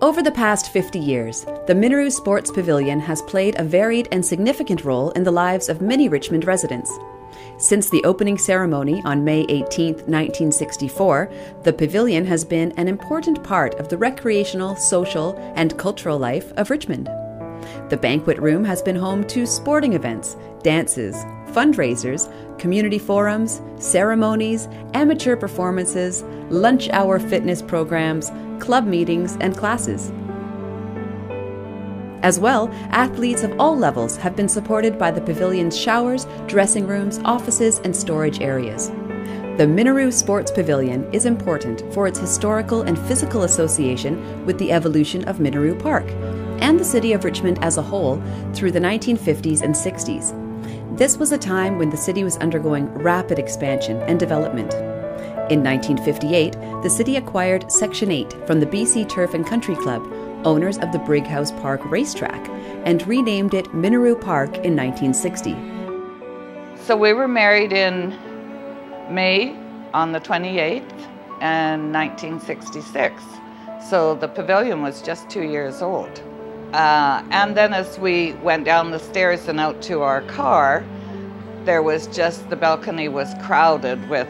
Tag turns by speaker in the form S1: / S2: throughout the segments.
S1: Over the past 50 years, the Minoru Sports Pavilion has played a varied and significant role in the lives of many Richmond residents. Since the opening ceremony on May 18, 1964, the pavilion has been an important part of the recreational, social, and cultural life of Richmond. The banquet room has been home to sporting events, dances, fundraisers, community forums, ceremonies, amateur performances, lunch hour fitness programs, club meetings, and classes. As well, athletes of all levels have been supported by the pavilion's showers, dressing rooms, offices, and storage areas. The Minoru Sports Pavilion is important for its historical and physical association with the evolution of Minoru Park and the city of Richmond as a whole through the 1950s and 60s. This was a time when the city was undergoing rapid expansion and development. In 1958, the city acquired Section 8 from the BC Turf and Country Club, owners of the Brighouse Park racetrack, and renamed it Minoru Park in 1960.
S2: So we were married in May on the 28th in 1966. So the pavilion was just 2 years old. And then as we went down the stairs and out to our car, there was just, the balcony was crowded with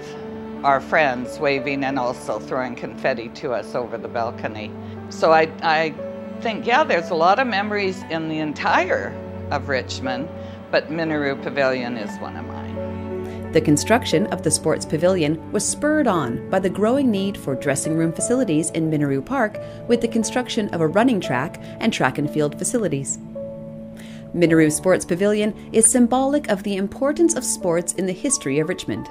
S2: our friends waving and also throwing confetti to us over the balcony. So I think, yeah, there's a lot of memories in the entire of Richmond, but Minoru Pavilion is one of mine.
S1: The construction of the Sports Pavilion was spurred on by the growing need for dressing room facilities in Minoru Park with the construction of a running track and track and field facilities. Minoru Sports Pavilion is symbolic of the importance of sports in the history of Richmond.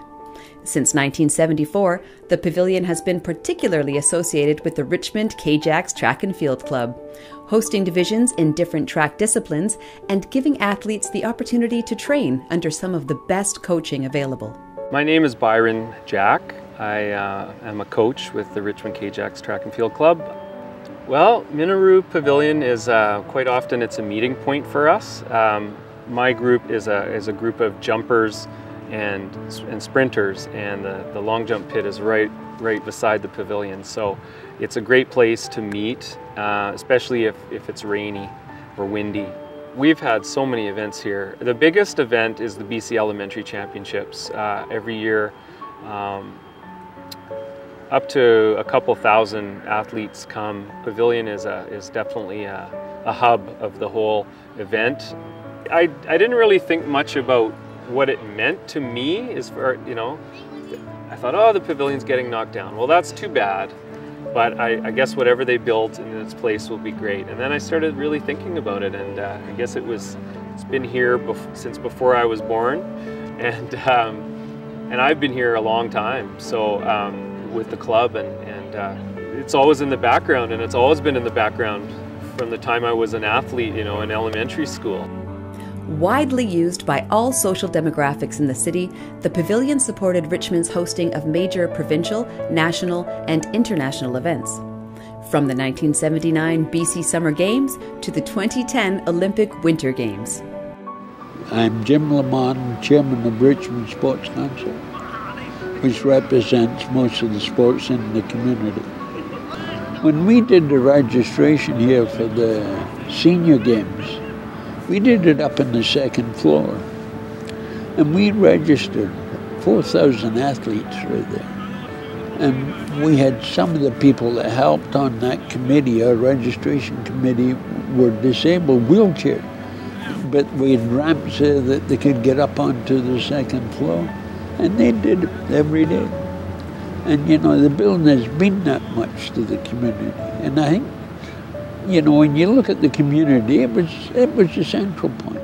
S1: Since 1974, the pavilion has been particularly associated with the Richmond K-Jacks Track and Field Club, hosting divisions in different track disciplines and giving athletes the opportunity to train under some of the best coaching available.
S3: My name is Byron Jack. I am a coach with the Richmond K-Jacks Track and Field Club. Well, Minoru Pavilion is quite often it's a meeting point for us. My group is a group of jumpers and sprinters, and the long jump pit is right beside the pavilion. So it's a great place to meet, especially if it's rainy or windy. We've had so many events here. The biggest event is the BC Elementary Championships. Every year, up to a couple thousand athletes come. Pavilion is definitely a hub of the whole event. I didn't really think much about what it meant to me is for, I thought, oh, the pavilion's getting knocked down. Well, that's too bad, but I guess whatever they built in its place will be great. And then I started really thinking about it, and I guess it's been here since before I was born, and I've been here a long time. So with the club, and it's always in the background, and it's always been in the background from the time I was an athlete, in elementary school.
S1: Widely used by all social demographics in the city, the pavilion supported Richmond's hosting of major provincial, national, and international events. From the 1979 BC Summer Games to the 2010 Olympic Winter Games.
S4: I'm Jim Lamont, Chairman of Richmond Sports Council, which represents most of the sports in the community. When we did the registration here for the senior games, we did it up on the second floor, and we registered 4,000 athletes right there. And we had some of the people that helped on that committee, our registration committee, were disabled wheelchair, but we had ramps there that they could get up onto the second floor, and they did it every day. And the building has been that much to the community, and I think when you look at the community, it was a central point.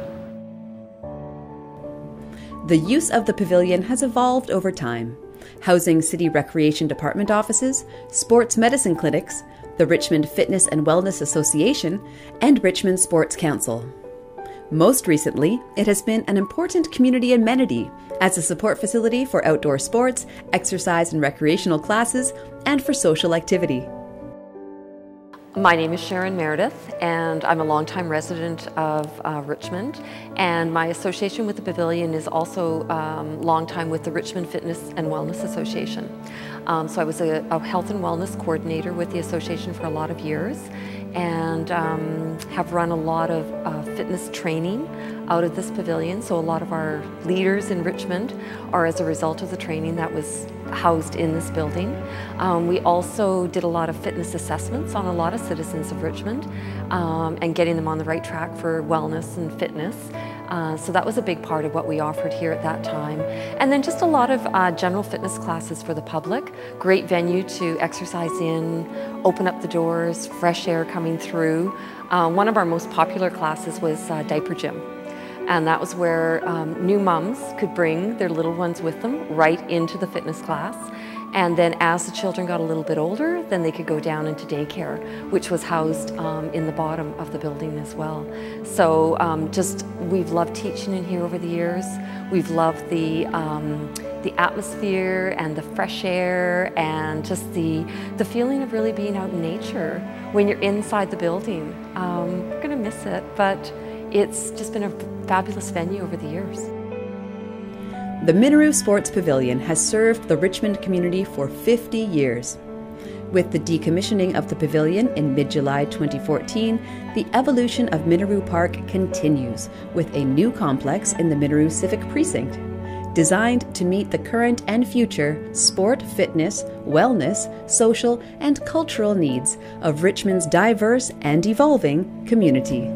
S1: The use of the pavilion has evolved over time, housing City Recreation Department offices, sports medicine clinics, the Richmond Fitness and Wellness Association, and Richmond Sports Council. Most recently, it has been an important community amenity as a support facility for outdoor sports, exercise and recreational classes, and for social activity.
S5: My name is Sharon Meredith, and I'm a longtime resident of Richmond, and my association with the Pavilion is also long time with the Richmond Fitness and Wellness Association. So I was a health and wellness coordinator with the association for a lot of years, and have run a lot of fitness training out of this pavilion. So a lot of our leaders in Richmond are as a result of the training that was housed in this building. We also did a lot of fitness assessments on a lot of citizens of Richmond and getting them on the right track for wellness and fitness. So that was a big part of what we offered here at that time. And then just a lot of general fitness classes for the public. Great venue to exercise in, open up the doors, fresh air coming through. One of our most popular classes was diaper gym. And that was where new mums could bring their little ones with them right into the fitness class. And then as the children got a little bit older, then they could go down into daycare, which was housed in the bottom of the building as well. So we've loved teaching in here over the years. We've loved the atmosphere and the fresh air and just the feeling of really being out in nature when you're inside the building. We're gonna miss it, but it's just been a fabulous venue over the years.
S1: The Minoru Sports Pavilion has served the Richmond community for 50 years. With the decommissioning of the pavilion in mid-July 2014, the evolution of Minoru Park continues with a new complex in the Minoru Civic Precinct, designed to meet the current and future sport, fitness, wellness, social, and cultural needs of Richmond's diverse and evolving community.